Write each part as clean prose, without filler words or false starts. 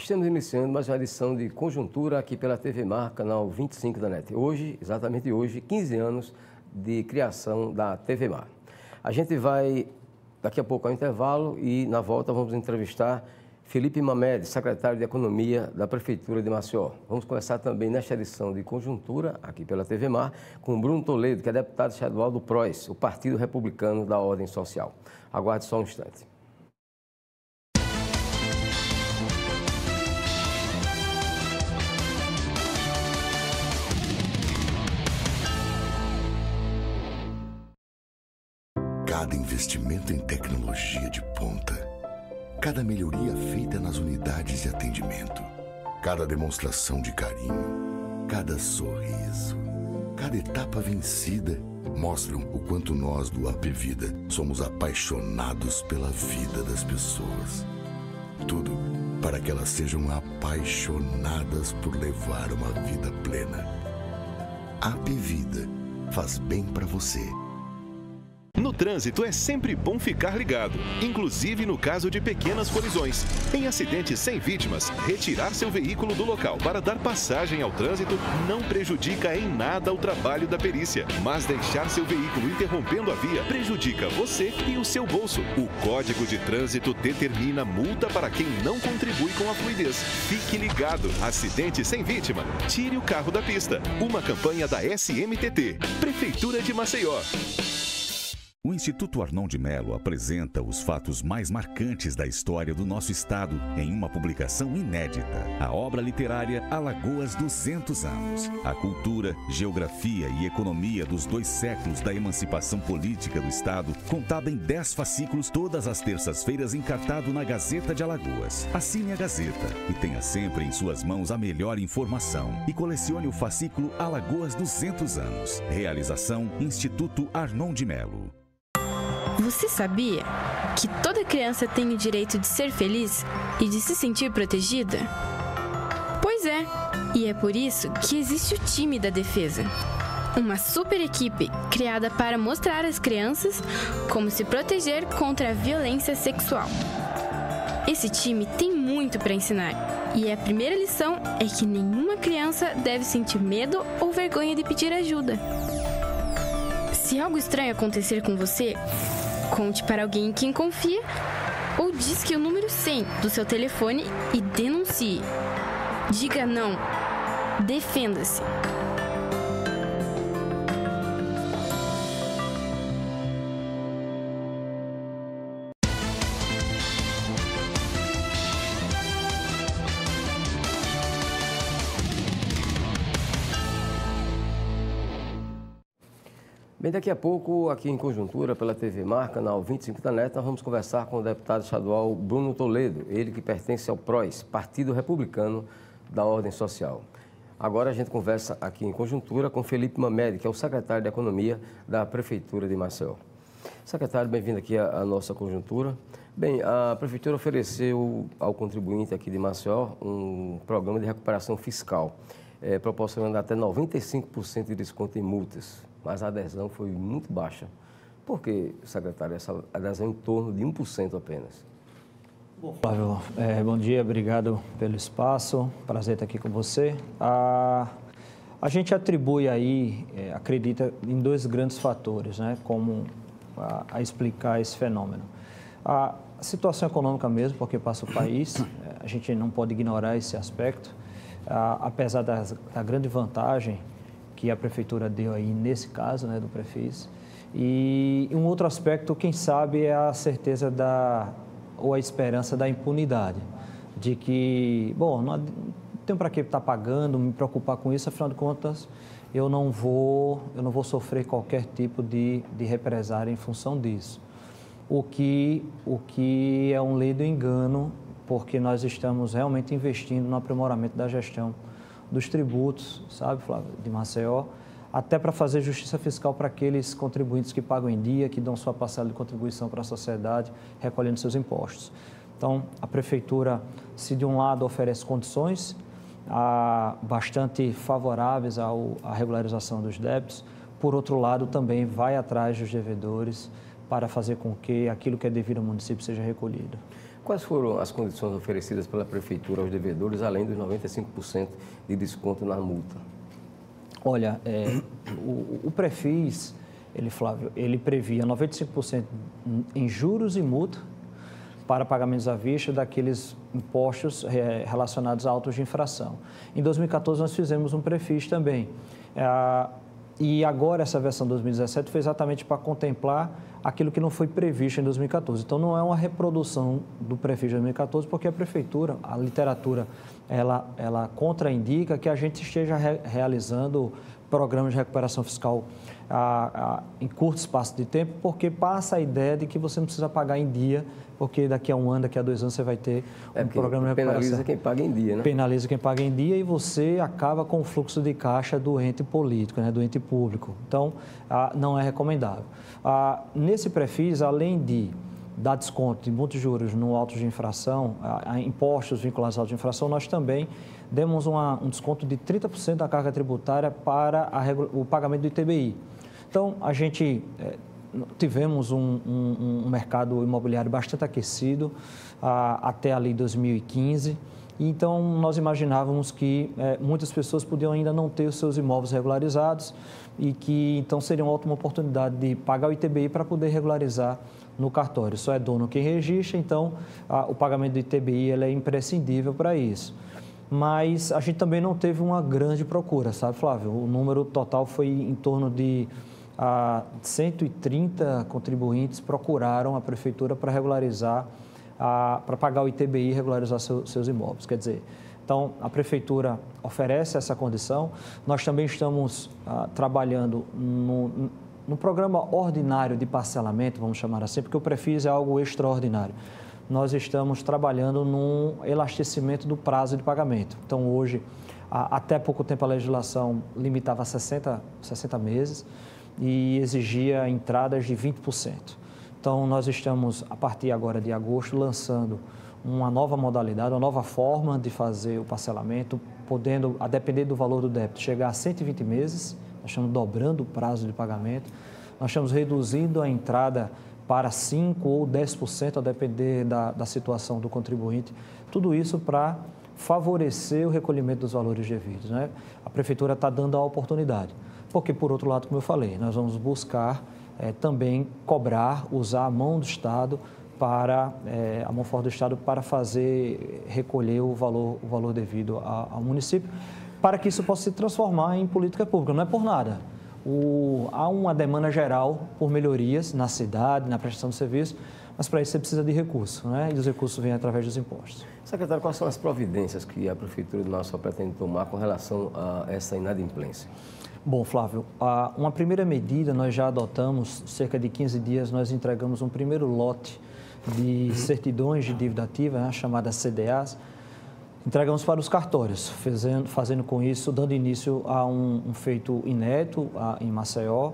Estamos iniciando mais uma edição de Conjuntura aqui pela TV Mar, canal 25 da NET. Hoje, exatamente hoje, 15 anos de criação da TV Mar. A gente vai, daqui a pouco, ao intervalo e, na volta, vamos entrevistar Felipe Mamed, secretário de Economia da Prefeitura de Maceió. Vamos conversar também nesta edição de Conjuntura, aqui pela TV Mar, com Bruno Toledo, que é deputado estadual do PROS, o Partido Republicano da Ordem Social. Aguarde só um instante. Cada investimento em tecnologia de ponta, cada melhoria feita nas unidades de atendimento, cada demonstração de carinho, cada sorriso, cada etapa vencida mostram o quanto nós do AP Vida somos apaixonados pela vida das pessoas. Tudo para que elas sejam apaixonadas por levar uma vida plena. AP Vida faz bem para você. No trânsito é sempre bom ficar ligado, inclusive no caso de pequenas colisões. Em acidentes sem vítimas, retirar seu veículo do local para dar passagem ao trânsito não prejudica em nada o trabalho da perícia, mas deixar seu veículo interrompendo a via prejudica você e o seu bolso. O Código de Trânsito determina multa para quem não contribui com a fluidez. Fique ligado, acidente sem vítima, tire o carro da pista. Uma campanha da SMTT, Prefeitura de Maceió. O Instituto Arnon de Melo apresenta os fatos mais marcantes da história do nosso estado em uma publicação inédita. A obra literária Alagoas 200 anos. A cultura, geografia e economia dos 2 séculos da emancipação política do estado, contada em 10 fascículos todas as terças-feiras, encartado na Gazeta de Alagoas. Assine a Gazeta e tenha sempre em suas mãos a melhor informação. E colecione o fascículo Alagoas 200 anos. Realização Instituto Arnon de Melo. Você sabia que toda criança tem o direito de ser feliz e de se sentir protegida? Pois é, e é por isso que existe o time da defesa. Uma super equipe criada para mostrar às crianças como se proteger contra a violência sexual. Esse time tem muito para ensinar e a primeira lição é que nenhuma criança deve sentir medo ou vergonha de pedir ajuda. Se algo estranho acontecer com você, conte para alguém em quem confia ou disque o número 100 do seu telefone e denuncie. Diga não. Defenda-se. Bem, daqui a pouco, aqui em Conjuntura, pela TV Mar, canal 25 da NET, nós vamos conversar com o deputado estadual Bruno Toledo, ele que pertence ao PROS, Partido Republicano da Ordem Social. Agora a gente conversa aqui em Conjuntura com Felipe Mamed, que é o secretário de Economia da Prefeitura de Maceió. Secretário, bem-vindo aqui à nossa Conjuntura. Bem, a Prefeitura ofereceu ao contribuinte aqui de Maceió um programa de recuperação fiscal, proporcionando até 95% de desconto em multas. Mas a adesão foi muito baixa. Por que, secretário, essa adesão em torno de 1% apenas? Bom, Flávio, bom dia, obrigado pelo espaço, prazer estar aqui com você. A gente atribui aí, acredita em 2 grandes fatores, né, como a explicar esse fenômeno. A situação econômica mesmo, porque passa o país, a gente não pode ignorar esse aspecto, apesar da grande vantagem que a Prefeitura deu aí nesse caso, né, do Prefis. E um outro aspecto, quem sabe, é a certeza ou a esperança da impunidade, de que, bom, não tenho para que estar pagando, me preocupar com isso, afinal de contas, eu não vou sofrer qualquer tipo de represária em função disso. O que é um ledo engano, porque nós estamos realmente investindo no aprimoramento da gestão dos tributos, sabe, Flávio, de Maceió, até para fazer justiça fiscal para aqueles contribuintes que pagam em dia, que dão sua parcela de contribuição para a sociedade, recolhendo seus impostos. Então, a Prefeitura, se de um lado oferece condições bastante favoráveis à regularização dos débitos, por outro lado, também vai atrás dos devedores para fazer com que aquilo que é devido ao município seja recolhido. Quais foram as condições oferecidas pela Prefeitura aos devedores, além dos 95% de desconto na multa? Olha, o Prefis, Flávio, ele previa 95% em juros e multa para pagamentos à vista daqueles impostos relacionados a autos de infração. Em 2014, nós fizemos um Prefis também. E agora, essa versão 2017 foi exatamente para contemplar aquilo que não foi previsto em 2014. Então, não é uma reprodução do Prefis de 2014, porque a Prefeitura, a literatura, ela contraindica que a gente esteja realizando programas de recuperação fiscal em curto espaço de tempo, porque passa a ideia de que você não precisa pagar em dia, porque daqui a um ano, daqui a 2 anos, você vai ter um programa de recuperação. Penaliza quem paga em dia, né? Penaliza quem paga em dia e você acaba com o fluxo de caixa do ente político, né, do ente público. Então, não é recomendável. Nesse Prefis, além de dar desconto de muitos juros no auto de infração, impostos vinculados ao auto de infração, nós também demos um desconto de 30% da carga tributária para o pagamento do ITBI. Então, a gente tivemos um mercado imobiliário bastante aquecido até ali 2015. Então, nós imaginávamos que muitas pessoas podiam ainda não ter os seus imóveis regularizados e que, então, seria uma ótima oportunidade de pagar o ITBI para poder regularizar no cartório. Só é dono quem registra, então, o pagamento do ITBI ele é imprescindível para isso. Mas a gente também não teve uma grande procura, sabe, Flávio? O número total foi em torno de 130 contribuintes procuraram a Prefeitura para regularizar, para pagar o ITBI e regularizar seus imóveis. Quer dizer, então, a Prefeitura oferece essa condição. Nós também estamos trabalhando no programa ordinário de parcelamento, vamos chamar assim, porque o Prefis é algo extraordinário. Nós estamos trabalhando num elastecimento do prazo de pagamento. Então, hoje, até pouco tempo, a legislação limitava a 60 meses e exigia entradas de 20%. Então, nós estamos, a partir agora de agosto, lançando uma nova modalidade, uma nova forma de fazer o parcelamento, podendo, a depender do valor do débito, chegar a 120 meses. Nós estamos dobrando o prazo de pagamento. Nós estamos reduzindo a entrada para 5% ou 10%, a depender da situação do contribuinte. Tudo isso para favorecer o recolhimento dos valores devidos, né? A Prefeitura está dando a oportunidade. Porque, por outro lado, como eu falei, nós vamos buscar também cobrar, usar a mão do Estado a mão forte do Estado para recolher o valor devido ao município, para que isso possa se transformar em política pública. Não é por nada. Há uma demanda geral por melhorias na cidade, na prestação de serviço, mas para isso você precisa de recursos, né? E os recursos vêm através dos impostos. Secretário, quais são as providências que a Prefeitura de Maceió pretende tomar com relação a essa inadimplência? Bom, Flávio, uma primeira medida nós já adotamos, cerca de 15 dias, nós entregamos um primeiro lote de certidões de dívida ativa, né, chamadas CDAs, entregamos para os cartórios, fazendo com isso, dando início a um feito inédito em Maceió.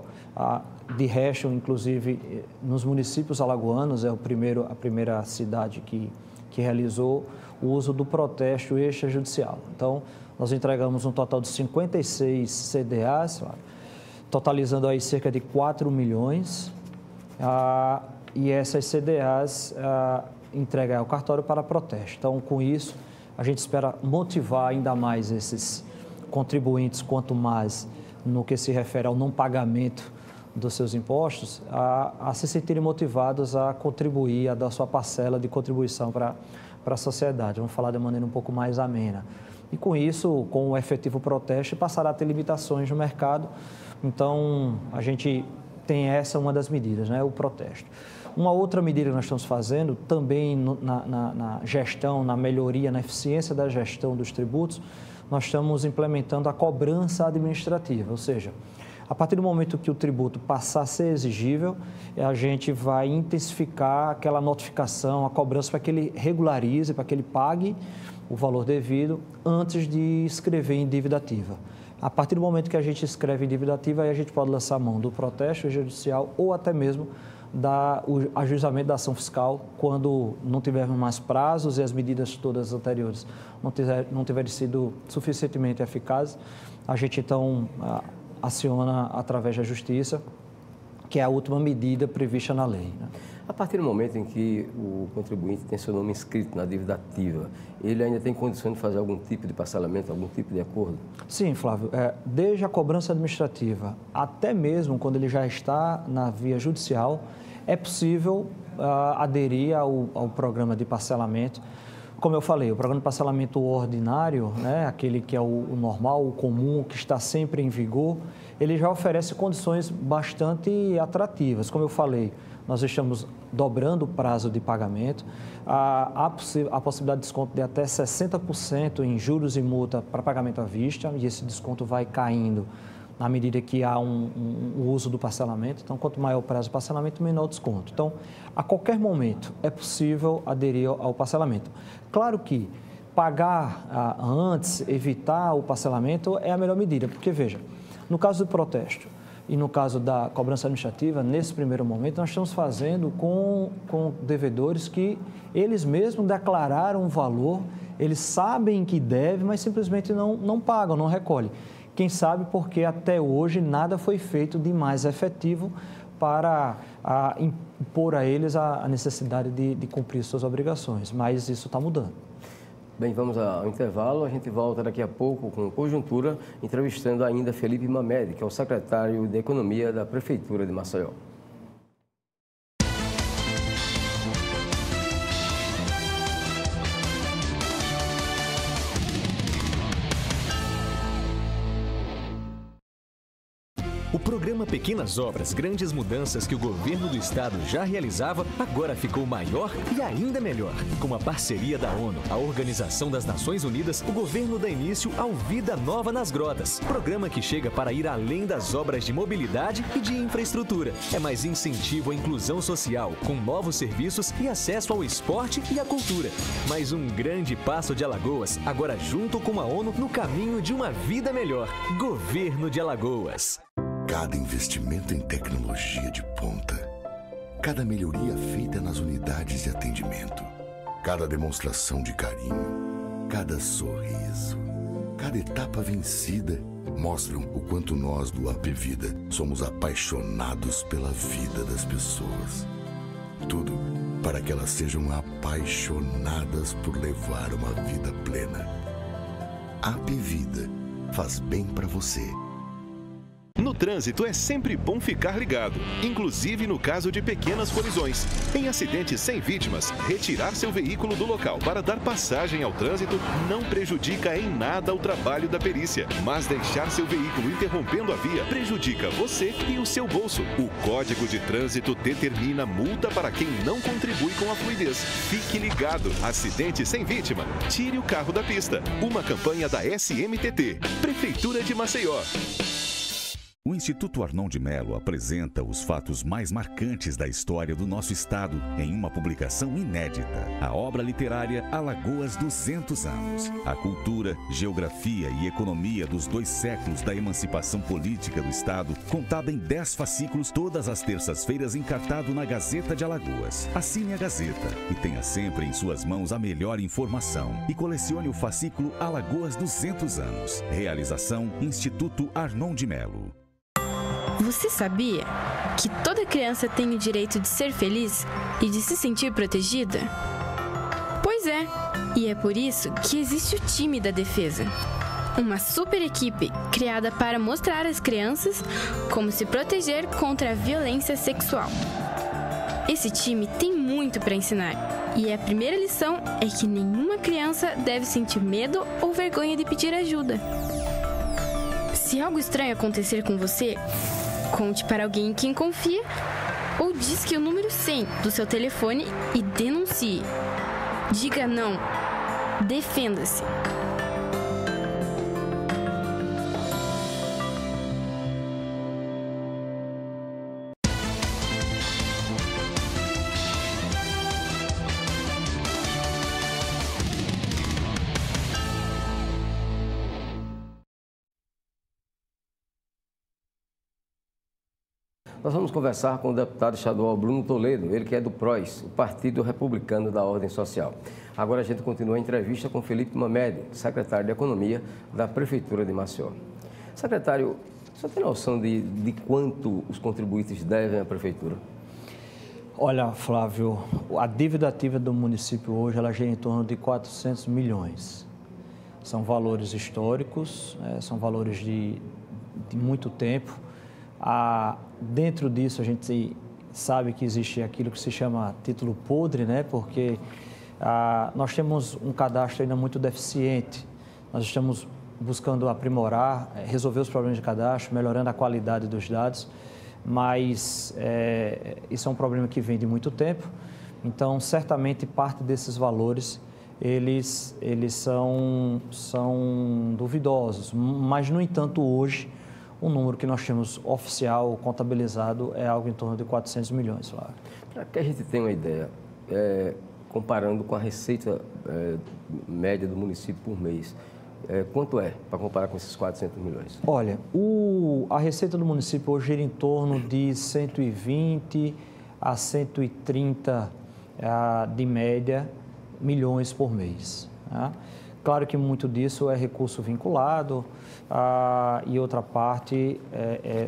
De resto, inclusive, nos municípios alagoanos, é a primeira cidade que realizou o uso do protesto extrajudicial. Então, nós entregamos um total de 56 CDAs, totalizando aí cerca de 4 milhões. E essas CDAs entrega ao cartório para protesto. Então, com isso, a gente espera motivar ainda mais esses contribuintes, quanto mais no que se refere ao não pagamento dos seus impostos, a se sentirem motivados a contribuir, a dar sua parcela de contribuição para a sociedade. Vamos falar de maneira um pouco mais amena. E com isso, com o efetivo protesto, passará a ter limitações no mercado. Então, a gente tem uma das medidas, né? O protesto. Uma outra medida que nós estamos fazendo, também na gestão, na melhoria, na eficiência da gestão dos tributos, nós estamos implementando a cobrança administrativa, ou seja, a partir do momento que o tributo passar a ser exigível, a gente vai intensificar aquela notificação, a cobrança para que ele regularize, para que ele pague o valor devido antes de escrever em dívida ativa. A partir do momento que a gente escreve em dívida ativa, aí a gente pode lançar a mão do protesto judicial ou até mesmo o ajuizamento da ação fiscal quando não tivermos mais prazos e as medidas todas anteriores não tiverem sido suficientemente eficazes. A gente, então, aciona através da Justiça, que é a última medida prevista na lei, né? A partir do momento em que o contribuinte tem seu nome inscrito na dívida ativa, ele ainda tem condições de fazer algum tipo de parcelamento, algum tipo de acordo? Sim, Flávio. Desde a cobrança administrativa até mesmo quando ele já está na via judicial, é possível aderir ao programa de parcelamento. Como eu falei, o programa de parcelamento ordinário, né, aquele que é o normal, o comum, que está sempre em vigor, ele já oferece condições bastante atrativas. Como eu falei, nós estamos dobrando o prazo de pagamento, a possibilidade de desconto de até 60% em juros e multa para pagamento à vista, e esse desconto vai caindo na medida que há o uso do parcelamento. Então, quanto maior o prazo de parcelamento, menor o desconto. Então, a qualquer momento é possível aderir ao parcelamento. Claro que pagar antes, evitar o parcelamento é a melhor medida, porque, veja, no caso do protesto e no caso da cobrança administrativa, nesse primeiro momento, nós estamos fazendo com devedores que eles mesmos declararam o valor, eles sabem que deve, mas simplesmente não pagam, não recolhem. Quem sabe porque até hoje nada foi feito de mais efetivo para impor a eles a necessidade de cumprir suas obrigações, mas isso está mudando. Bem, vamos ao intervalo, a gente volta daqui a pouco com Conjuntura, entrevistando ainda Felipe Mamed, que é o secretário de Economia da Prefeitura de Maceió. O programa Pequenas Obras, Grandes Mudanças que o governo do estado já realizava, agora ficou maior e ainda melhor. Com a parceria da ONU, a Organização das Nações Unidas, o governo dá início ao Vida Nova nas Grotas. Programa que chega para ir além das obras de mobilidade e de infraestrutura. É mais incentivo à inclusão social, com novos serviços e acesso ao esporte e à cultura. Mais um grande passo de Alagoas, agora junto com a ONU no caminho de uma vida melhor. Governo de Alagoas. Cada investimento em tecnologia de ponta, cada melhoria feita nas unidades de atendimento, cada demonstração de carinho, cada sorriso, cada etapa vencida mostram o quanto nós do Apvida somos apaixonados pela vida das pessoas. Tudo para que elas sejam apaixonadas por levar uma vida plena. Apvida faz bem para você. No trânsito é sempre bom ficar ligado, inclusive no caso de pequenas colisões. Em acidentes sem vítimas, retirar seu veículo do local para dar passagem ao trânsito não prejudica em nada o trabalho da perícia, mas deixar seu veículo interrompendo a via prejudica você e o seu bolso. O Código de Trânsito determina multa para quem não contribui com a fluidez. Fique ligado, acidente sem vítima, tire o carro da pista. Uma campanha da SMTT, Prefeitura de Maceió. O Instituto Arnon de Melo apresenta os fatos mais marcantes da história do nosso estado em uma publicação inédita. A obra literária Alagoas 200 anos. A cultura, geografia e economia dos 2 séculos da emancipação política do estado, contada em 10 fascículos todas as terças-feiras, encartado na Gazeta de Alagoas. Assine a Gazeta e tenha sempre em suas mãos a melhor informação. E colecione o fascículo Alagoas 200 anos. Realização Instituto Arnon de Melo. Você sabia que toda criança tem o direito de ser feliz e de se sentir protegida? Pois é, e é por isso que existe o time da defesa. Uma super equipe criada para mostrar às crianças como se proteger contra a violência sexual. Esse time tem muito para ensinar, e a primeira lição é que nenhuma criança deve sentir medo ou vergonha de pedir ajuda. Se algo estranho acontecer com você, conte para alguém em quem confia ou disque o número 100 do seu telefone e denuncie. Diga não. Defenda-se. Nós vamos conversar com o deputado estadual Bruno Toledo, ele que é do PROS, o Partido Republicano da Ordem Social. Agora a gente continua a entrevista com Felipe Mamed, secretário de Economia da Prefeitura de Maceió. Secretário, você tem noção de quanto os contribuintes devem à Prefeitura? Olha, Flávio, a dívida ativa do município hoje, ela gira em torno de 400 milhões. São valores históricos, são valores de muito tempo. Dentro disso, a gente sabe que existe aquilo que se chama título podre, né? Porque nós temos um cadastro ainda muito deficiente. Nós estamos buscando aprimorar, resolver os problemas de cadastro, melhorando a qualidade dos dados, mas isso é um problema que vem de muito tempo. Então, certamente, parte desses valores, eles são duvidosos. Mas, no entanto, hoje, o número que nós temos oficial, contabilizado, é algo em torno de 400 milhões, Flávio. Para que a gente tenha uma ideia, comparando com a receita média do município por mês, quanto é para comparar com esses 400 milhões? Olha, a receita do município hoje gira em torno de 120 a 130 de média milhões por mês. Tá? Claro que muito disso é recurso vinculado e outra parte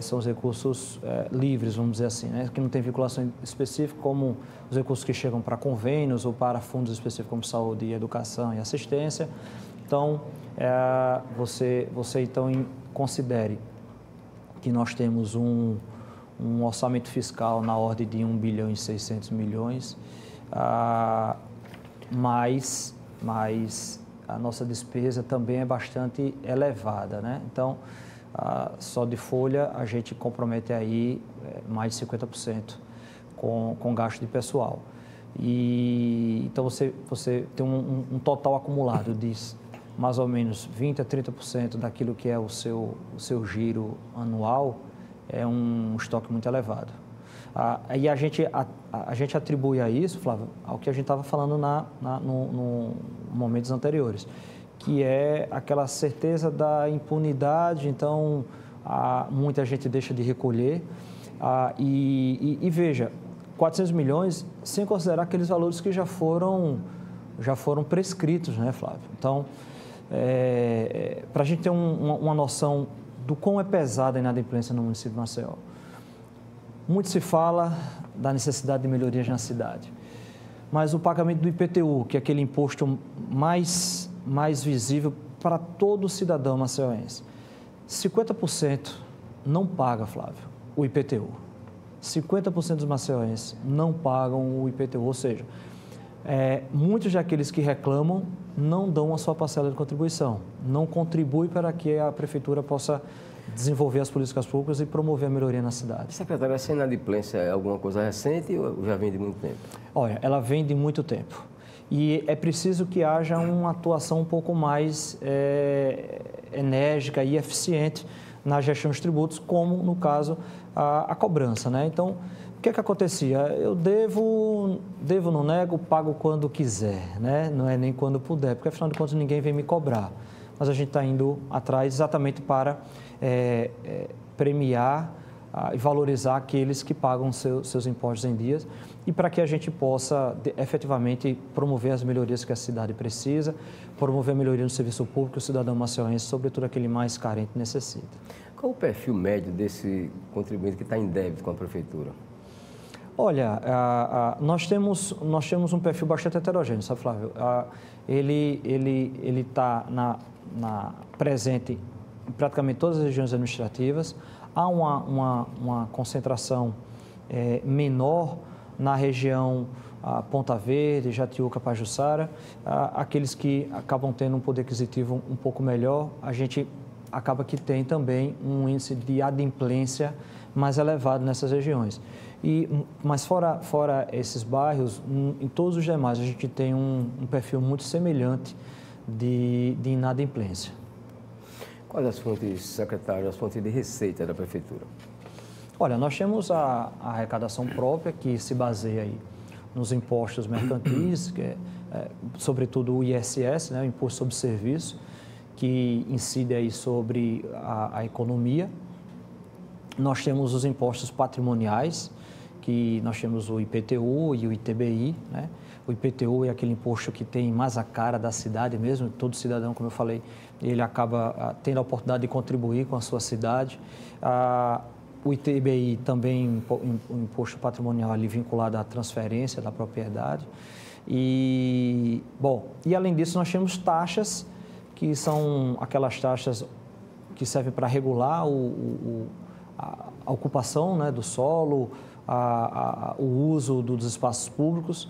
são os recursos livres, vamos dizer assim, né? Que não tem vinculação específica, como os recursos que chegam para convênios ou para fundos específicos como saúde, educação e assistência. Então, você então considere que nós temos um orçamento fiscal na ordem de 1 bilhão e 600 milhões, mas a nossa despesa também é bastante elevada, né? Então, só de folha a gente compromete aí mais de 50% com gasto de pessoal. Então, você tem um total acumulado de mais ou menos 20% a 30% daquilo que é o seu giro anual, é um estoque muito elevado. E a gente atribui a isso, Flávio, ao que a gente estava falando no momentos anteriores, que é aquela certeza da impunidade. Então, muita gente deixa de recolher. E veja, 400 milhões sem considerar aqueles valores que já foram prescritos, né, Flávio? Então, para a gente ter uma noção do quão é pesada a inadimplência no município de Maceió, muito se fala da necessidade de melhorias na cidade, mas o pagamento do IPTU, que é aquele imposto mais visível para todo cidadão maceioense, 50% não paga, Flávio, o IPTU. 50% dos maceioenses não pagam o IPTU, ou seja, muitos daqueles que reclamam não dão a sua parcela de contribuição, não contribuem para que a prefeitura possa desenvolver as políticas públicas e promover a melhoria na cidade. Secretário, essa inadimplência é alguma coisa recente ou já vem de muito tempo? Olha, ela vem de muito tempo e é preciso que haja uma atuação um pouco mais enérgica e eficiente na gestão dos tributos, como no caso a cobrança, né? Então, o que acontecia? Eu devo, não nego, pago quando quiser, né? Não é nem quando puder, porque afinal de contas ninguém vem me cobrar. Mas a gente está indo atrás exatamente para premiar e valorizar aqueles que pagam seus impostos em dias e para que a gente possa efetivamente promover as melhorias que a cidade precisa, promover a melhoria no serviço público que o cidadão maceioense, sobretudo aquele mais carente, necessita. Qual o perfil médio desse contribuinte que está em débito com a prefeitura? Olha, nós temos um perfil bastante heterogêneo, sabe, Flávio? Ele está presente em praticamente todas as regiões administrativas. Há uma concentração menor na região Ponta Verde, Jatiuca, Pajuçara. Aqueles que acabam tendo um poder aquisitivo um pouco melhor, a gente acaba que tem também um índice de adimplência mais elevado nessas regiões. Mas fora esses bairros, em todos os demais, a gente tem um perfil muito semelhante de inadimplência. Quais as fontes, secretário, as fontes de receita da prefeitura? Olha, nós temos a arrecadação própria, que se baseia aí nos impostos mercantis, que sobretudo o ISS, né, o Imposto sobre Serviço, que incide aí sobre a economia. Nós temos os impostos patrimoniais, que nós temos o IPTU e o ITBI, né? O IPTU é aquele imposto que tem mais a cara da cidade mesmo, todo cidadão, como eu falei, ele acaba tendo a oportunidade de contribuir com a sua cidade. O ITBI também, o imposto patrimonial ali vinculado à transferência da propriedade. E além disso, nós temos taxas, que são aquelas taxas que servem para regular a ocupação, né, do solo, o uso dos espaços públicos.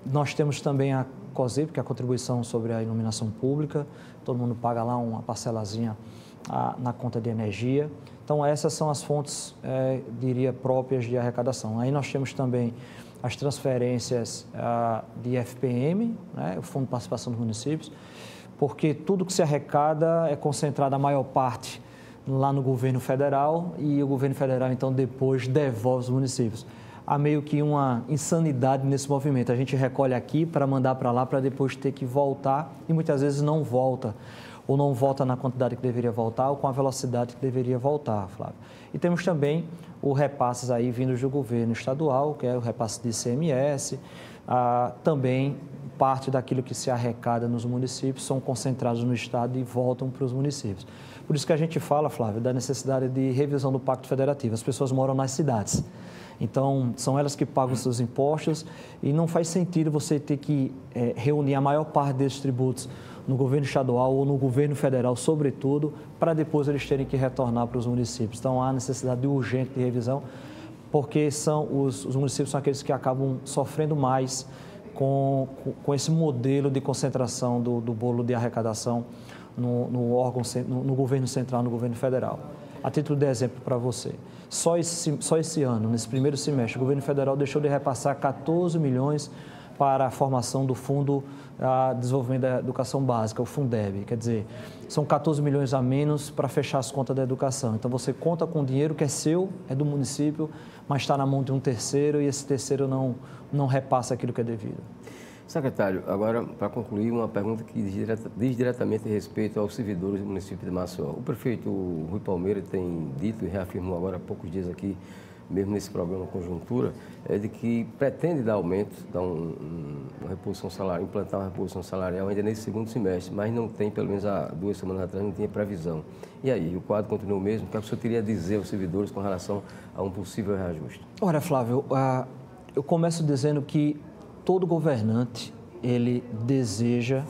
Nós temos também a COSEP, que é a contribuição sobre a iluminação pública. Todo mundo paga lá uma parcelazinha na conta de energia. Então, essas são as fontes, diria, próprias de arrecadação. Aí nós temos também as transferências de FPM, né, o Fundo de Participação dos Municípios, porque tudo que se arrecada é concentrado, a maior parte, lá no governo federal, e o governo federal, então, depois devolve os municípios. Há meio que uma insanidade nesse movimento. A gente recolhe aqui para mandar para lá, para depois ter que voltar, e muitas vezes não volta, ou não volta na quantidade que deveria voltar, ou com a velocidade que deveria voltar, Flávio. E temos também os repasses aí vindos do governo estadual, que é o repasse de ICMS, também parte daquilo que se arrecada nos municípios são concentrados no estado e voltam para os municípios. Por isso que a gente fala, Flávio, da necessidade de revisão do Pacto Federativo. As pessoas moram nas cidades, então são elas que pagam os seus impostos e não faz sentido você ter que reunir a maior parte desses tributos no governo estadual ou no governo federal, sobretudo, para depois eles terem que retornar para os municípios. Então, há necessidade urgente de revisão, porque os municípios são aqueles que acabam sofrendo mais com esse modelo de concentração do bolo de arrecadação no governo central, no governo federal. A título de exemplo para você, só esse ano, nesse primeiro semestre, o governo federal deixou de repassar 14 milhões para a formação do Fundo de Desenvolvimento da Educação Básica, o Fundeb. Quer dizer, são 14 milhões a menos para fechar as contas da educação. Então, você conta com dinheiro que é seu, é do município, mas está na mão de um terceiro e esse terceiro não repassa aquilo que é devido. Secretário, agora, para concluir, uma pergunta que diz diretamente respeito aos servidores do município de Maceió. O prefeito Rui Palmeira tem dito e reafirmou agora há poucos dias aqui, mesmo nesse programa Conjuntura, de que pretende dar aumento, dar uma reposição salarial, implantar uma reposição salarial ainda nesse segundo semestre, mas não tem, pelo menos há 2 semanas atrás, não tinha previsão. E aí, o quadro continua o mesmo? O que o senhor teria a dizer aos servidores com relação a um possível reajuste? Olha, Flávio, eu começo dizendo que todo governante, ele deseja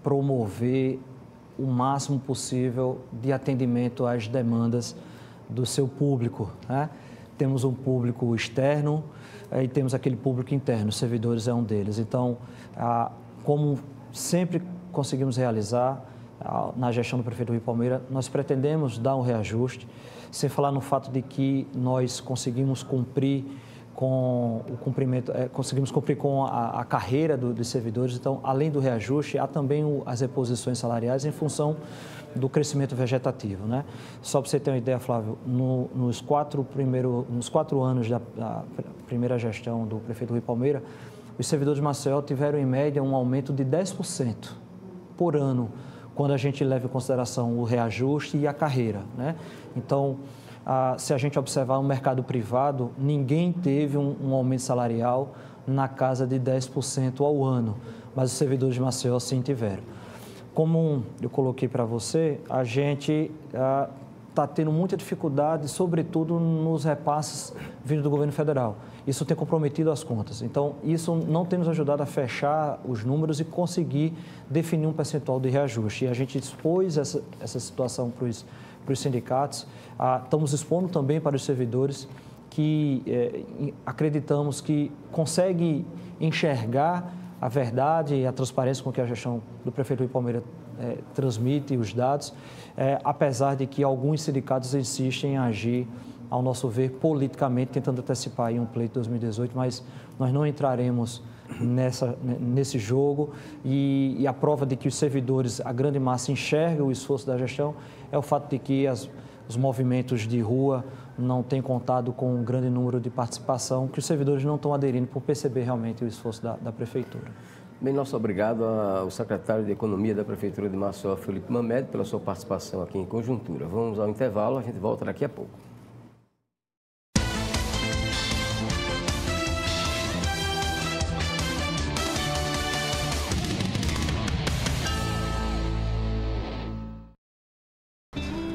promover o máximo possível de atendimento às demandas do seu público, né? Temos um público externo e temos aquele público interno, os servidores é um deles. Então, como sempre conseguimos realizar na gestão do prefeito Rui Palmeira, nós pretendemos dar um reajuste, sem falar no fato de que nós conseguimos cumprir com o cumprimento, conseguimos cumprir com a carreira dos servidores. Então, além do reajuste, há também as reposições salariais em função do crescimento vegetativo, né? Só para você ter uma ideia, Flávio, nos 4 anos da primeira gestão do prefeito Rui Palmeira, os servidores de Maceió tiveram, em média, um aumento de 10% por ano, quando a gente leva em consideração o reajuste e a carreira, né? Então, se a gente observar o mercado privado, ninguém teve um aumento salarial na casa de 10% ao ano, mas os servidores de Maceió sim tiveram. Como eu coloquei para você, a gente está tendo muita dificuldade, sobretudo nos repasses vindos do governo federal. Isso tem comprometido as contas. Então, isso não tem nos ajudado a fechar os números e conseguir definir um percentual de reajuste. E a gente expôs essa situação para os sindicatos, estamos expondo também para os servidores que acreditamos que consegue enxergar a verdade e a transparência com que a gestão do prefeito Rui Palmeira transmite os dados, apesar de que alguns sindicatos insistem em agir, ao nosso ver, politicamente, tentando antecipar aí um pleito de 2018, mas nós não entraremos nesse jogo e a prova de que os servidores, a grande massa, enxerga o esforço da gestão é o fato de que os movimentos de rua não têm contado com um grande número de participação, que os servidores não estão aderindo por perceber realmente o esforço da Prefeitura. Bem, nosso obrigado ao secretário de Economia da Prefeitura de Maceió, Felipe Mamed, pela sua participação aqui em Conjuntura. Vamos ao intervalo, a gente volta daqui a pouco.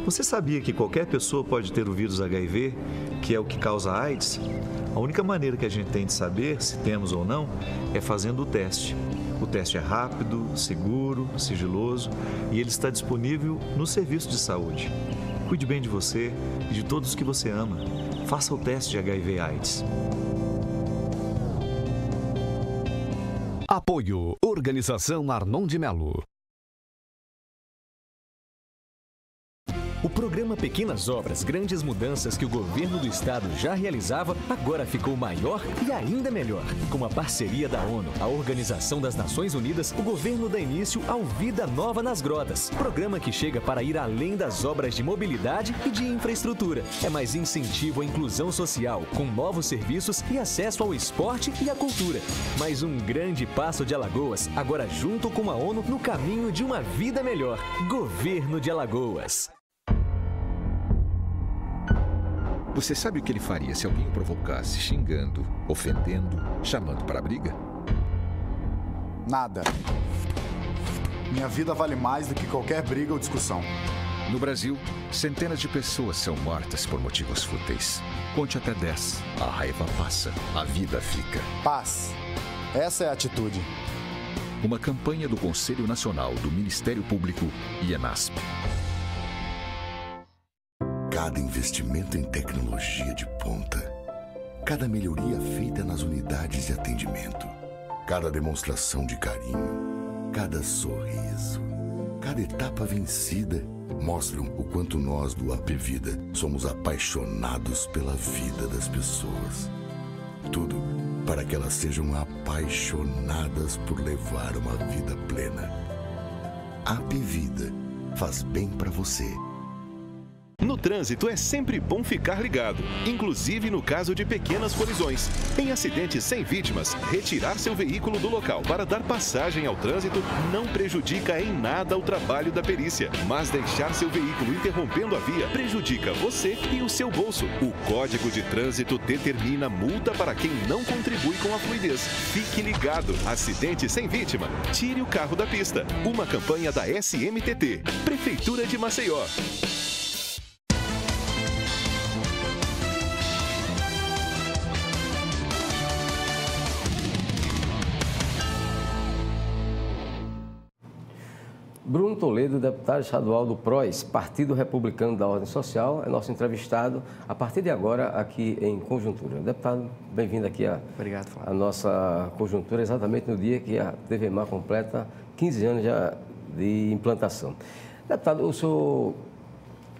Você sabia que qualquer pessoa pode ter o vírus HIV, que é o que causa AIDS? A única maneira que a gente tem de saber se temos ou não é fazendo o teste. O teste é rápido, seguro, sigiloso e ele está disponível no serviço de saúde. Cuide bem de você e de todos que você ama. Faça o teste de HIV/AIDS. Apoio Organização Arnon de Melo. O programa Pequenas Obras, Grandes Mudanças que o governo do estado já realizava, agora ficou maior e ainda melhor. Com a parceria da ONU, a Organização das Nações Unidas, o governo dá início ao Vida Nova nas Grotas. Programa que chega para ir além das obras de mobilidade e de infraestrutura. É mais incentivo à inclusão social, com novos serviços e acesso ao esporte e à cultura. Mais um grande passo de Alagoas, agora junto com a ONU no caminho de uma vida melhor. Governo de Alagoas. Você sabe o que ele faria se alguém o provocasse xingando, ofendendo, chamando para a briga? Nada. Minha vida vale mais do que qualquer briga ou discussão. No Brasil, centenas de pessoas são mortas por motivos fúteis. Conte até 10. A raiva passa, a vida fica. Paz. Essa é a atitude. Uma campanha do Conselho Nacional do Ministério Público e ENASP. Cada investimento em tecnologia de ponta, cada melhoria feita nas unidades de atendimento, cada demonstração de carinho, cada sorriso, cada etapa vencida mostram o quanto nós do AP Vida somos apaixonados pela vida das pessoas. Tudo para que elas sejam apaixonadas por levar uma vida plena. AP Vida faz bem para você. No trânsito é sempre bom ficar ligado, inclusive no caso de pequenas colisões. Em acidentes sem vítimas, retirar seu veículo do local para dar passagem ao trânsito não prejudica em nada o trabalho da perícia, mas deixar seu veículo interrompendo a via prejudica você e o seu bolso. O Código de Trânsito determina multa para quem não contribui com a fluidez. Fique ligado. Acidente sem vítima. Tire o carro da pista. Uma campanha da SMTT, Prefeitura de Maceió. Bruno Toledo, deputado estadual do PROS, Partido Republicano da Ordem Social, é nosso entrevistado a partir de agora aqui em Conjuntura. Deputado, bem-vindo aqui a nossa Conjuntura, exatamente no dia que a TV Mar completa 15 anos já de implantação. Deputado, o senhor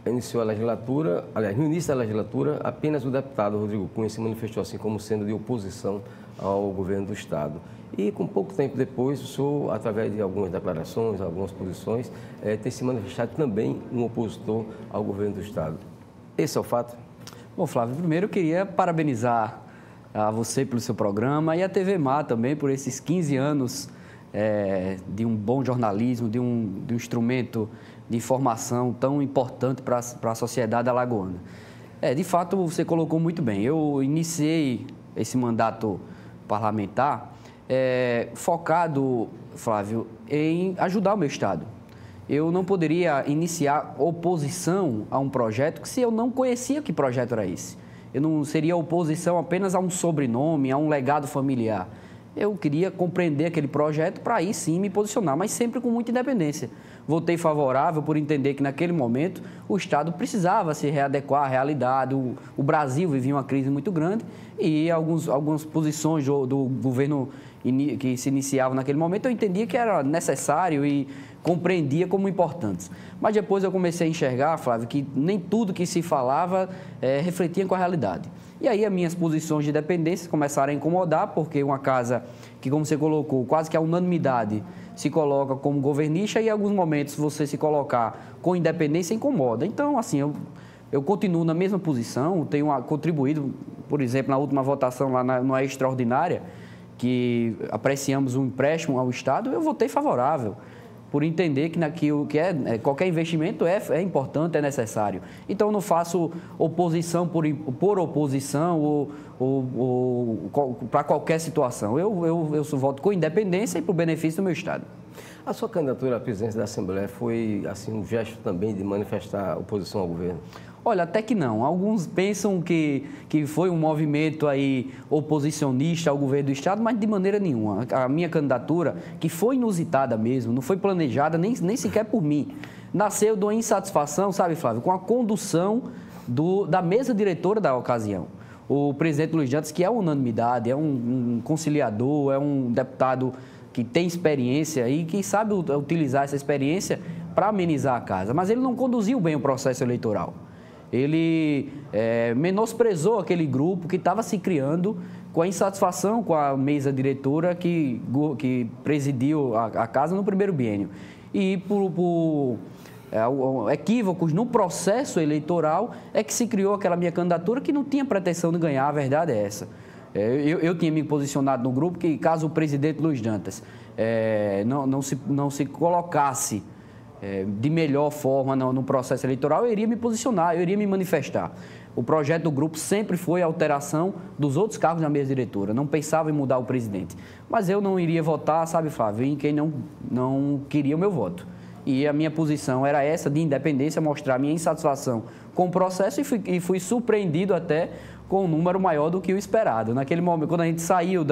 iniciou a legislatura, aliás, no início da legislatura, apenas o deputado Rodrigo Cunha se manifestou assim como sendo de oposição ao governo do Estado. E com pouco tempo depois, o senhor, através de algumas declarações, algumas posições, tem se manifestado também um opositor ao governo do Estado. Esse é o fato? Bom, Flávio, primeiro eu queria parabenizar a você pelo seu programa e a TV Mar também por esses 15 anos de um bom jornalismo, de um instrumento de informação tão importante para a sociedade alagoana. De fato, você colocou muito bem. Eu iniciei esse mandato parlamentar focado, Flávio, em ajudar o meu Estado. Eu não poderia iniciar oposição a um projeto se eu não conhecia que projeto era esse. Eu não seria oposição apenas a um sobrenome, a um legado familiar. Eu queria compreender aquele projeto para aí sim me posicionar, mas sempre com muita independência. Votei favorável por entender que naquele momento o Estado precisava se readequar à realidade, o Brasil vivia uma crise muito grande e algumas posições do governo que se iniciavam naquele momento eu entendia que era necessário e compreendia como importantes. Mas depois eu comecei a enxergar, Flávio, que nem tudo que se falava refletia com a realidade. E aí as minhas posições de dependência começaram a incomodar, porque uma casa que, como você colocou, quase que a unanimidade se coloca como governista e em alguns momentos você se colocar com independência incomoda. Então, assim, eu continuo na mesma posição, tenho contribuído, por exemplo, na última votação lá na extraordinária, que apreciamos um empréstimo ao Estado, eu votei favorável, por entender que qualquer investimento é importante, é necessário. Então, eu não faço oposição por oposição ou para qualquer situação. Eu voto com independência e para o benefício do meu Estado. A sua candidatura à presidência da Assembleia foi assim, um gesto também de manifestar oposição ao governo? Olha, até que não. Alguns pensam que foi um movimento aí oposicionista ao governo do Estado, mas de maneira nenhuma. A minha candidatura, que foi inusitada mesmo, não foi planejada nem sequer por mim, nasceu de uma insatisfação, sabe, Flávio, com a condução da mesa diretora da ocasião. O presidente Luiz Dantas, que é unanimidade, é um conciliador, é um deputado que tem experiência e que sabe utilizar essa experiência para amenizar a casa, mas ele não conduziu bem o processo eleitoral. Ele menosprezou aquele grupo que estava se criando com a insatisfação com a mesa diretora que presidiu a casa no primeiro biênio. E por equívocos no processo eleitoral é que se criou aquela minha candidatura que não tinha pretensão de ganhar, a verdade é essa. Eu tinha me posicionado no grupo que, caso o presidente Luiz Dantas não se colocasse de melhor forma no processo eleitoral, eu iria me posicionar, eu iria me manifestar. O projeto do grupo sempre foi a alteração dos outros cargos da mesa diretora, não pensava em mudar o presidente. Mas eu não iria votar, sabe, Flávio, em quem não queria o meu voto. E a minha posição era essa, de independência, mostrar a minha insatisfação com o processo e fui surpreendido até com um número maior do que o esperado. Naquele momento, quando a gente saiu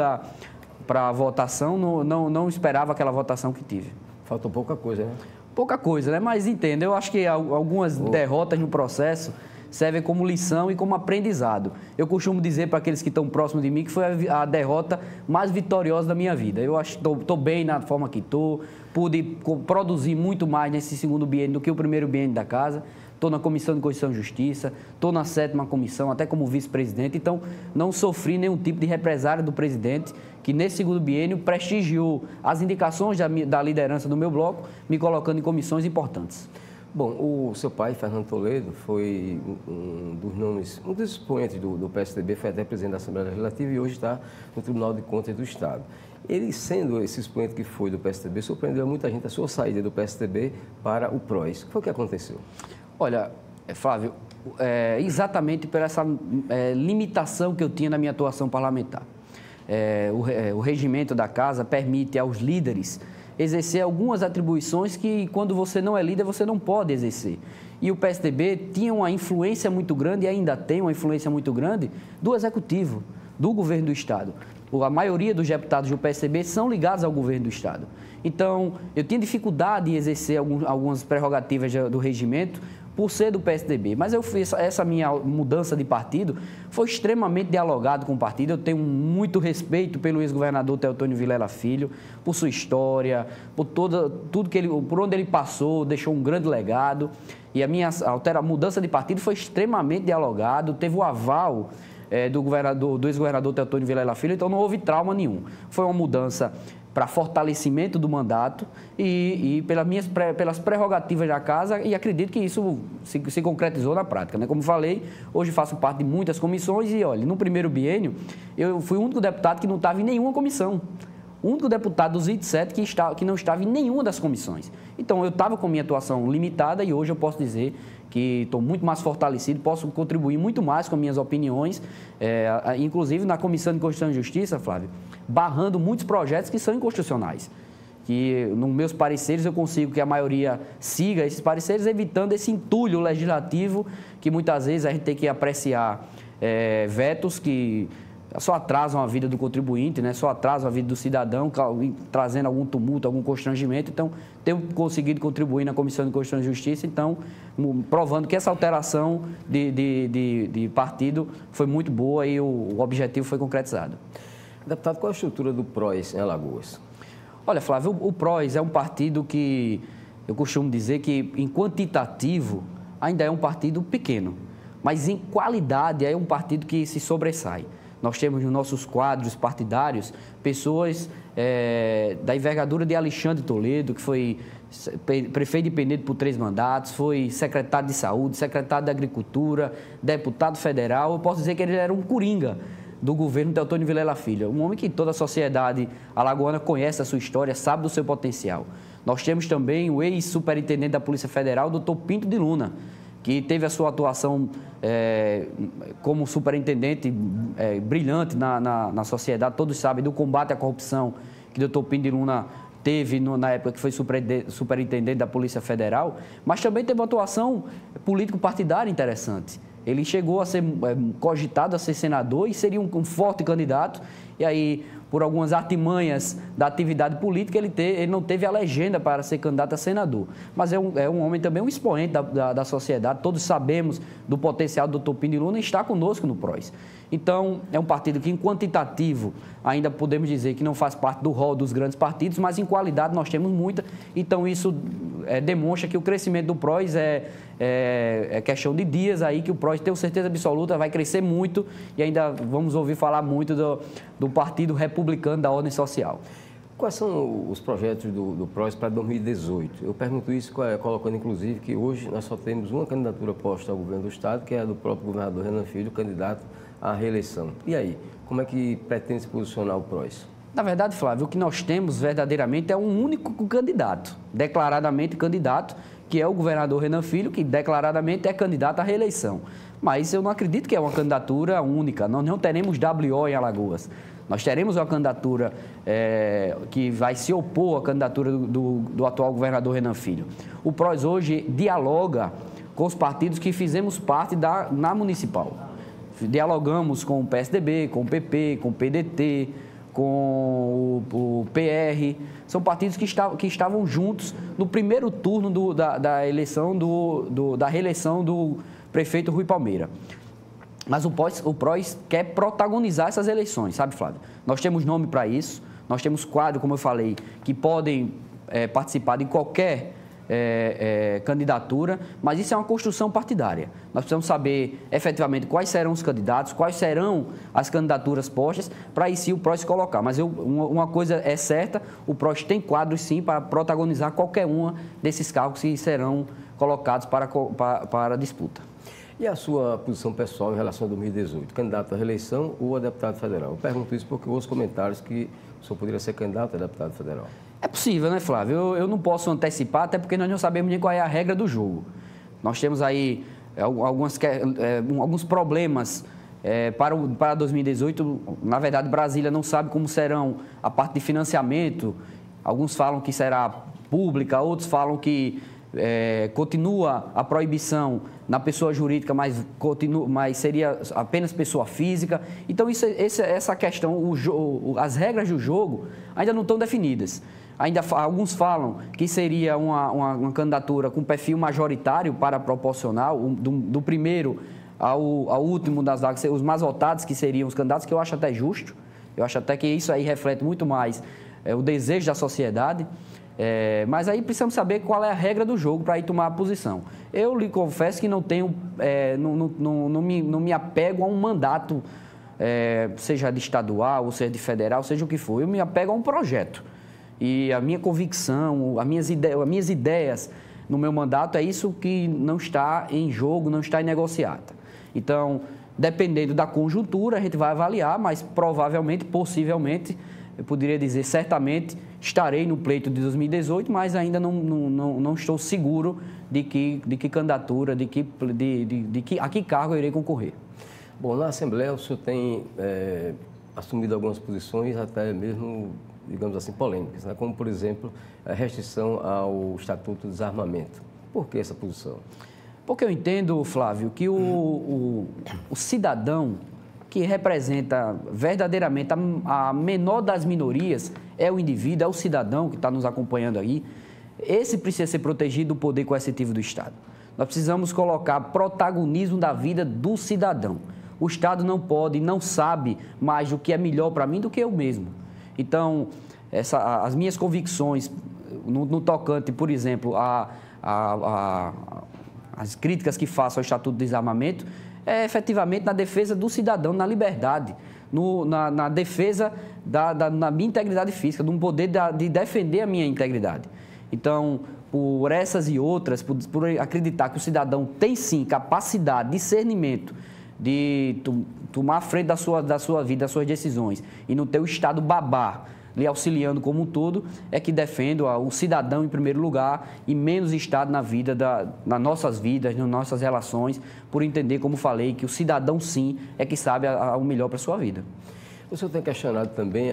para a votação, não esperava aquela votação que tive. Faltou pouca coisa, né? Pouca coisa, né? Mas entenda, eu acho que algumas derrotas no processo servem como lição e como aprendizado. Eu costumo dizer para aqueles que estão próximos de mim que foi a derrota mais vitoriosa da minha vida. Eu acho que estou bem na forma que estou, pude produzir muito mais nesse segundo biênio do que o primeiro biênio da casa. Estou na Comissão de Constituição e Justiça, estou na 7ª comissão, até como vice-presidente, então não sofri nenhum tipo de represália do presidente, que nesse segundo biênio prestigiou as indicações da liderança do meu bloco, me colocando em comissões importantes. Bom, o seu pai, Fernando Toledo, foi um dos expoentes do PSDB, foi até presidente da Assembleia Legislativa e hoje está no Tribunal de Contas do Estado. Ele, sendo esse expoente que foi do PSDB, surpreendeu muita gente a sua saída do PSDB para o PROS. O que foi que aconteceu? Olha, Flávio, exatamente por essa limitação que eu tinha na minha atuação parlamentar. O regimento da casa permite aos líderes exercer algumas atribuições que, quando você não é líder, você não pode exercer. E o PSDB tinha uma influência muito grande, e ainda tem uma influência muito grande, do Executivo, do Governo do Estado. A maioria dos deputados do PSDB são ligados ao Governo do Estado. Então, eu tinha dificuldade em exercer algumas prerrogativas do regimento, por ser do PSDB, mas eu fiz essa minha mudança de partido, foi extremamente dialogado com o partido. Eu tenho muito respeito pelo ex-governador Teotônio Vilela Filho, por sua história, por tudo por onde ele passou, deixou um grande legado. E a minha mudança de partido foi extremamente dialogado, teve o aval do ex-governador Teotônio Vilela Filho, então não houve trauma nenhum. Foi uma mudança para fortalecimento do mandato e pelas prerrogativas da casa, e acredito que isso se concretizou na prática, né? Como falei, hoje faço parte de muitas comissões e, olha, no primeiro biênio, eu fui o único deputado que não estava em nenhuma comissão. O único deputado dos 27 que não estava em nenhuma das comissões. Então, eu estava com minha atuação limitada e hoje eu posso dizer que estou muito mais fortalecido, posso contribuir muito mais com minhas opiniões, inclusive na Comissão de Constituição e Justiça, Flávio, barrando muitos projetos que são inconstitucionais. Que nos meus pareceres eu consigo que a maioria siga esses pareceres, evitando esse entulho legislativo que muitas vezes a gente tem que apreciar vetos que só atrasam a vida do contribuinte, né? Só atrasam a vida do cidadão, trazendo algum tumulto, algum constrangimento. Então, tenho conseguido contribuir na Comissão de Constituição e Justiça, então, provando que essa alteração de partido foi muito boa e o objetivo foi concretizado. Deputado, qual a estrutura do PROS em Alagoas? Olha, Flávio, o PROS é um partido que eu costumo dizer que, em quantitativo, ainda é um partido pequeno, mas em qualidade é um partido que se sobressai. Nós temos nos nossos quadros partidários pessoas da envergadura de Alexandre Toledo, que foi prefeito de Penedo por 3 mandatos, foi secretário de Saúde, secretário de Agricultura, deputado federal. Eu posso dizer que ele era um coringa do governo Teotônio Vilela Filho, um homem que toda a sociedade alagoana conhece a sua história, sabe do seu potencial. Nós temos também o ex-superintendente da Polícia Federal, doutor Pinto de Luna, que teve a sua atuação como superintendente brilhante na sociedade. Todos sabem do combate à corrupção que o doutor Pinto de Luna teve na época que foi superintendente da Polícia Federal, mas também teve uma atuação político-partidária interessante. Ele chegou a ser cogitado a ser senador e seria um forte candidato, e aí, por algumas artimanhas da atividade política, ele não teve a legenda para ser candidato a senador. Mas é um homem também, um expoente da sociedade, todos sabemos do potencial do Dr. Pino Luna e está conosco no PROS. Então, é um partido que, em quantitativo, ainda podemos dizer que não faz parte do rol dos grandes partidos, mas em qualidade nós temos muita. Então, isso demonstra que o crescimento do PROS é questão de dias aí, que o PROS, tenho certeza absoluta, vai crescer muito e ainda vamos ouvir falar muito do Partido Republicano da Ordem Social. Quais são os projetos do PROS para 2018? Eu pergunto isso colocando, inclusive, que hoje nós só temos uma candidatura posta ao governo do Estado, que é a do próprio governador Renan Filho, candidato à reeleição. E aí, como é que pretende se posicionar o PROS? Na verdade, Flávio, o que nós temos verdadeiramente é um único candidato, declaradamente candidato, que é o governador Renan Filho, que declaradamente é candidato à reeleição. Mas eu não acredito que é uma candidatura única, nós não teremos WO em Alagoas. Nós teremos uma candidatura que vai se opor à candidatura do atual governador Renan Filho. O PROS hoje dialoga com os partidos que fizemos parte na municipal. Dialogamos com o PSDB, com o PP, com o PDT, com o PR. São partidos que estavam juntos no primeiro turno da eleição da reeleição do prefeito Rui Palmeira. Mas o PROS quer protagonizar essas eleições, sabe, Flávio? Nós temos nome para isso, nós temos quadro, como eu falei, que podem participar de qualquer candidatura, mas isso é uma construção partidária. Nós precisamos saber efetivamente quais serão os candidatos, quais serão as candidaturas postas, para aí sim o PROS se colocar. Mas uma coisa é certa, o PROS tem quadros sim para protagonizar qualquer uma desses cargos que serão colocados para a disputa. E a sua posição pessoal em relação a 2018? Candidato à reeleição ou a deputado federal? Eu pergunto isso porque eu ouço comentários que o senhor poderia ser candidato a deputado federal. É possível, né, Flávio? Eu não posso antecipar, até porque nós não sabemos nem qual é a regra do jogo. Nós temos aí alguns problemas para 2018. Na verdade, Brasília não sabe como serão a parte de financiamento. Alguns falam que será pública, outros falam que continua a proibição na pessoa jurídica, mas seria apenas pessoa física. Então, essa questão, as regras do jogo ainda não estão definidas. Alguns falam que seria uma candidatura com perfil majoritário para proporcional, do primeiro ao último das vagas, os mais votados, que seriam os candidatos, que eu acho até justo. Eu acho até que isso aí reflete muito mais o desejo da sociedade. Mas aí precisamos saber qual é a regra do jogo para ir tomar a posição. Eu lhe confesso que não tenho, não me apego a um mandato, seja de estadual, ou seja de federal, seja o que for. Eu me apego a um projeto. E a minha convicção, as minhas ideias no meu mandato é isso que não está em jogo, não está em negociata. Então, dependendo da conjuntura, a gente vai avaliar, mas provavelmente, possivelmente, eu poderia dizer certamente, estarei no pleito de 2018, mas ainda não estou seguro de que candidatura, a que cargo eu irei concorrer. Bom, na Assembleia o senhor tem assumido algumas posições até mesmo, digamos assim, polêmicas, né? Como, por exemplo, a restrição ao Estatuto do Desarmamento. Por que essa posição? Porque eu entendo, Flávio, que o cidadão que representa verdadeiramente a menor das minorias é o indivíduo, é o cidadão que está nos acompanhando aí. Esse precisa ser protegido do poder coercitivo do Estado. Nós precisamos colocar protagonismo da vida do cidadão. O Estado não pode, não sabe mais o que é melhor para mim do que eu mesmo. Então, as minhas convicções no tocante, por exemplo, as críticas que faço ao Estatuto do Desarmamento, é efetivamente na defesa do cidadão, na liberdade, na defesa da minha integridade física, do poder de defender a minha integridade. Então, por essas e outras, por acreditar que o cidadão tem sim capacidade, discernimento de tomar a frente da sua vida, das suas decisões, e não ter o Estado babá lhe auxiliando como um todo, é que defendo o cidadão em primeiro lugar e menos Estado nas nossas vidas, nas nossas relações, por entender, como falei, que o cidadão sim é que sabe o melhor para a sua vida. O senhor tem questionado também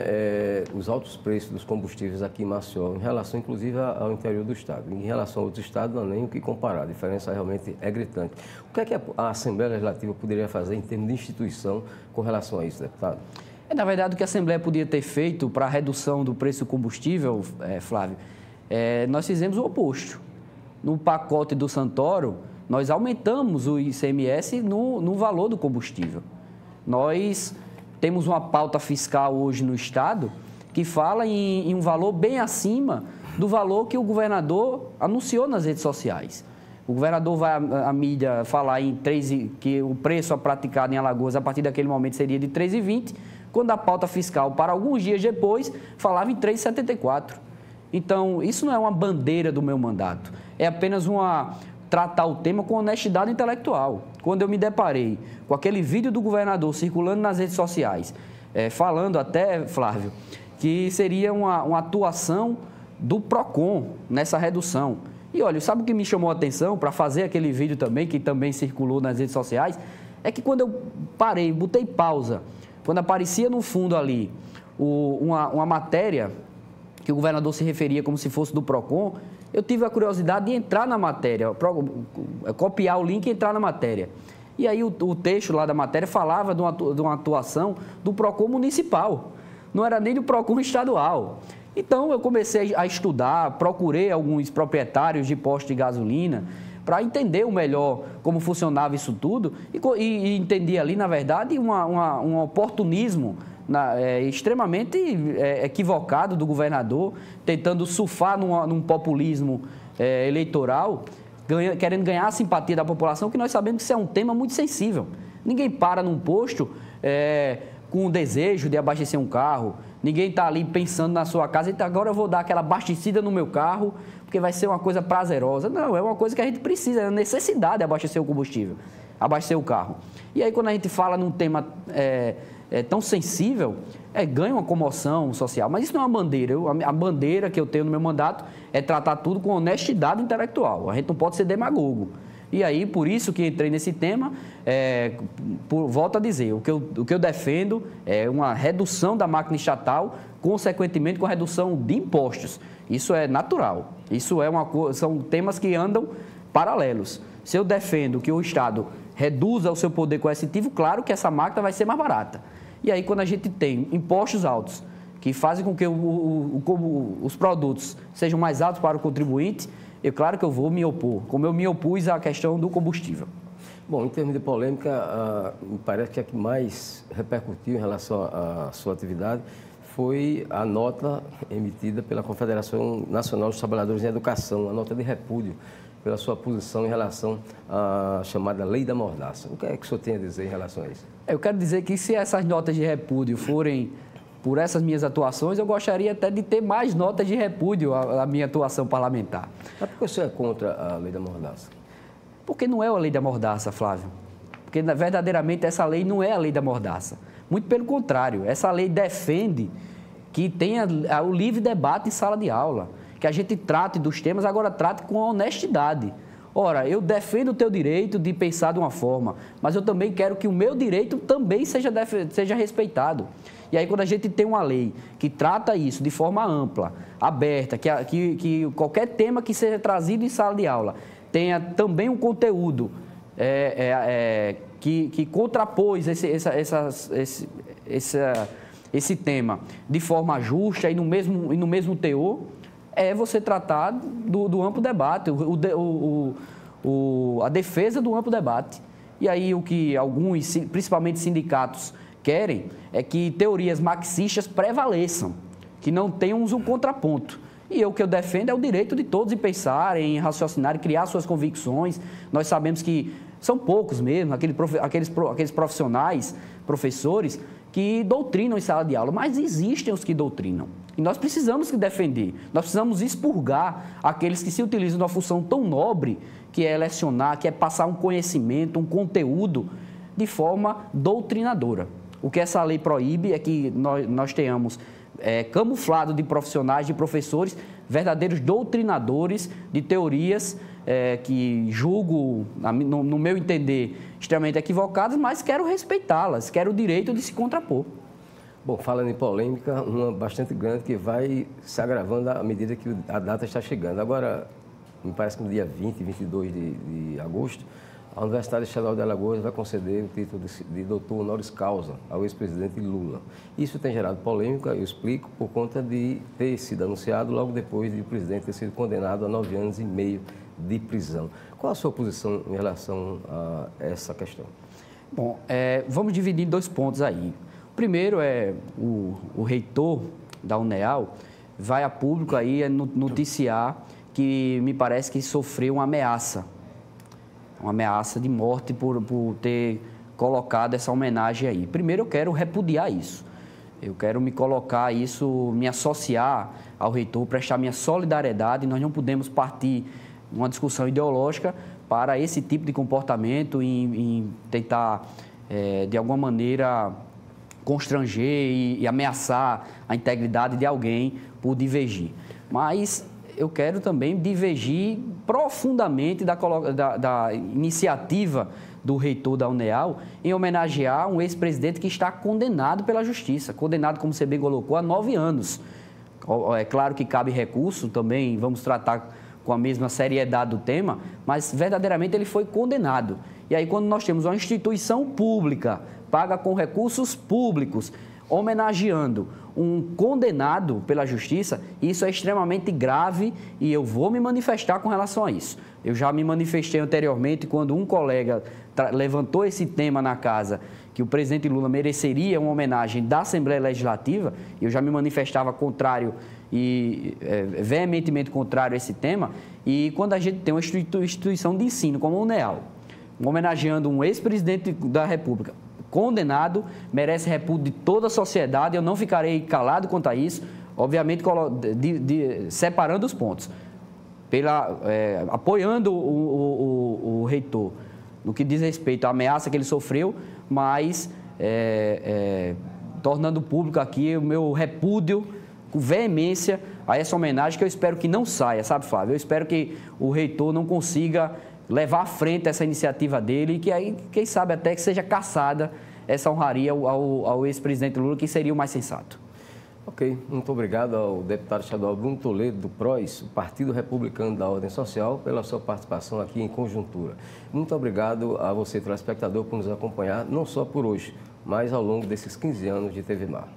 os altos preços dos combustíveis aqui em Maceió, em relação, inclusive, ao interior do estado. Em relação a outros estados, não há nem o que comparar. A diferença realmente é gritante. O que é que a Assembleia Legislativa poderia fazer em termos de instituição com relação a isso, deputado? Na verdade, o que a Assembleia podia ter feito para a redução do preço do combustível, Flávio, nós fizemos o oposto. No pacote do Santoro, nós aumentamos o ICMS no valor do combustível. Nós temos uma pauta fiscal hoje no Estado que fala em um valor bem acima do valor que o governador anunciou nas redes sociais. O governador vai à mídia falar que o preço praticado em Alagoas a partir daquele momento seria de R$ 3,20, quando a pauta fiscal, para alguns dias depois, falava em R$ 3,74. Então, isso não é uma bandeira do meu mandato, é apenas tratar o tema com honestidade intelectual. Quando eu me deparei com aquele vídeo do governador circulando nas redes sociais, falando até, Flávio, que seria uma atuação do PROCON nessa redução. E olha, sabe o que me chamou a atenção para fazer aquele vídeo também, que também circulou nas redes sociais? É que quando eu parei, botei pausa, quando aparecia no fundo ali uma matéria que o governador se referia como se fosse do PROCON, eu tive a curiosidade de entrar na matéria, copiar o link e entrar na matéria. E aí o texto lá da matéria falava de uma atuação do PROCON municipal, não era nem do PROCON estadual. Então eu comecei a estudar, procurei alguns proprietários de postos de gasolina para entender melhor como funcionava isso tudo e entendi ali, na verdade, um oportunismo extremamente equivocado do governador, tentando surfar num populismo eleitoral, querendo ganhar a simpatia da população, que nós sabemos que isso é um tema muito sensível. Ninguém para num posto com o desejo de abastecer um carro, ninguém está ali pensando na sua casa, então agora eu vou dar aquela abastecida no meu carro, porque vai ser uma coisa prazerosa. Não, é uma coisa que a gente precisa, é a necessidade de abastecer o combustível, abastecer o carro. E aí quando a gente fala num tema tão sensível, ganha uma comoção social. Mas isso não é uma bandeira. A bandeira que eu tenho no meu mandato é tratar tudo com honestidade intelectual. A gente não pode ser demagogo. E aí, por isso que entrei nesse tema, volto a dizer, o que eu defendo é uma redução da máquina estatal, consequentemente com a redução de impostos. Isso é natural. Isso são temas que andam paralelos. Se eu defendo que o Estado reduza o seu poder coercitivo, claro que essa máquina vai ser mais barata. E aí, quando a gente tem impostos altos, que fazem com que os produtos sejam mais altos para o contribuinte, claro que eu vou me opor, como eu me opus à questão do combustível. Bom, em termos de polêmica, me parece que a que mais repercutiu em relação à sua atividade foi a nota emitida pela Confederação Nacional dos Trabalhadores em Educação, a nota de repúdio pela sua posição em relação à chamada Lei da Mordaça. O que é que o senhor tem a dizer em relação a isso? Eu quero dizer que se essas notas de repúdio forem por essas minhas atuações, eu gostaria até de ter mais notas de repúdio à minha atuação parlamentar. Mas por que o senhor é contra a Lei da Mordaça? Porque não é a Lei da Mordaça, Flávio. Porque verdadeiramente essa lei não é a Lei da Mordaça. Muito pelo contrário, essa lei defende que tenha o livre debate em sala de aula, que a gente trate dos temas, agora trate com honestidade. Ora, eu defendo o teu direito de pensar de uma forma, mas eu também quero que o meu direito também seja respeitado. E aí, quando a gente tem uma lei que trata isso de forma ampla, aberta, que qualquer tema que seja trazido em sala de aula tenha também um conteúdo que contrapôs esse tema de forma justa e no mesmo teor, você tratar do amplo debate, a defesa do amplo debate. E aí o que alguns, principalmente sindicatos, querem é que teorias marxistas prevaleçam, que não tenhamos um contraponto. E o que eu defendo é o direito de todos em pensar, em raciocinar, em criar suas convicções. Nós sabemos que são poucos mesmo, aqueles profissionais, professores, que doutrinam em sala de aula, mas existem os que doutrinam. E nós precisamos defender, nós precisamos expurgar aqueles que se utilizam de uma função tão nobre, que é lecionar, que é passar um conhecimento, um conteúdo, de forma doutrinadora. O que essa lei proíbe é que nós tenhamos camuflado de profissionais, de professores, verdadeiros doutrinadores de teorias que julgo, no meu entender, extremamente equivocadas, mas quero respeitá-las, quero o direito de se contrapor. Bom, falando em polêmica, uma bastante grande que vai se agravando à medida que a data está chegando. Agora, me parece que no dia 20 e 22 de agosto, a Universidade Estadual de Alagoas vai conceder o título de doutor honoris causa ao ex-presidente Lula. Isso tem gerado polêmica, eu explico, por conta de ter sido anunciado logo depois de o presidente ter sido condenado a 9 anos e meio de prisão. Qual a sua posição em relação a essa questão? Bom, vamos dividir em 2 pontos aí. O primeiro é o reitor da UNEAL vai a público aí noticiar que me parece que sofreu uma ameaça de morte por ter colocado essa homenagem aí. Primeiro, eu quero repudiar isso. Eu quero me colocar isso, me associar ao reitor, prestar minha solidariedade. Nós não podemos partir de uma discussão ideológica para esse tipo de comportamento em tentar, de alguma maneira, constranger e ameaçar a integridade de alguém por divergir. Mas eu quero também divergir profundamente da iniciativa do reitor da UNEAL em homenagear um ex-presidente que está condenado pela justiça, condenado, como você bem colocou, a 9 anos. É claro que cabe recurso também, vamos tratar com a mesma seriedade do tema, mas verdadeiramente ele foi condenado. E aí, quando nós temos uma instituição pública, paga com recursos públicos, homenageando um condenado pela justiça, isso é extremamente grave e eu vou me manifestar com relação a isso. Eu já me manifestei anteriormente quando um colega levantou esse tema na casa, que o presidente Lula mereceria uma homenagem da Assembleia Legislativa, e eu já me manifestava contrário e veementemente contrário a esse tema, e quando a gente tem uma instituição de ensino como a UNEAL, homenageando um ex-presidente da República, condenado, merece repúdio de toda a sociedade, eu não ficarei calado quanto a isso, obviamente separando os pontos, apoiando o reitor no que diz respeito à ameaça que ele sofreu, mas tornando público aqui o meu repúdio com veemência a essa homenagem que eu espero que não saia, sabe, Flávio? Eu espero que o reitor não consiga levar à frente essa iniciativa dele e que aí, quem sabe, até que seja cassada essa honraria ao ex-presidente Lula, que seria o mais sensato. Ok, muito obrigado ao deputado estadual Bruno Toledo, do PROS, o Partido Republicano da Ordem Social, pela sua participação aqui em Conjuntura. Muito obrigado a você, telespectador, por nos acompanhar, não só por hoje, mas ao longo desses 15 anos de TV Mar.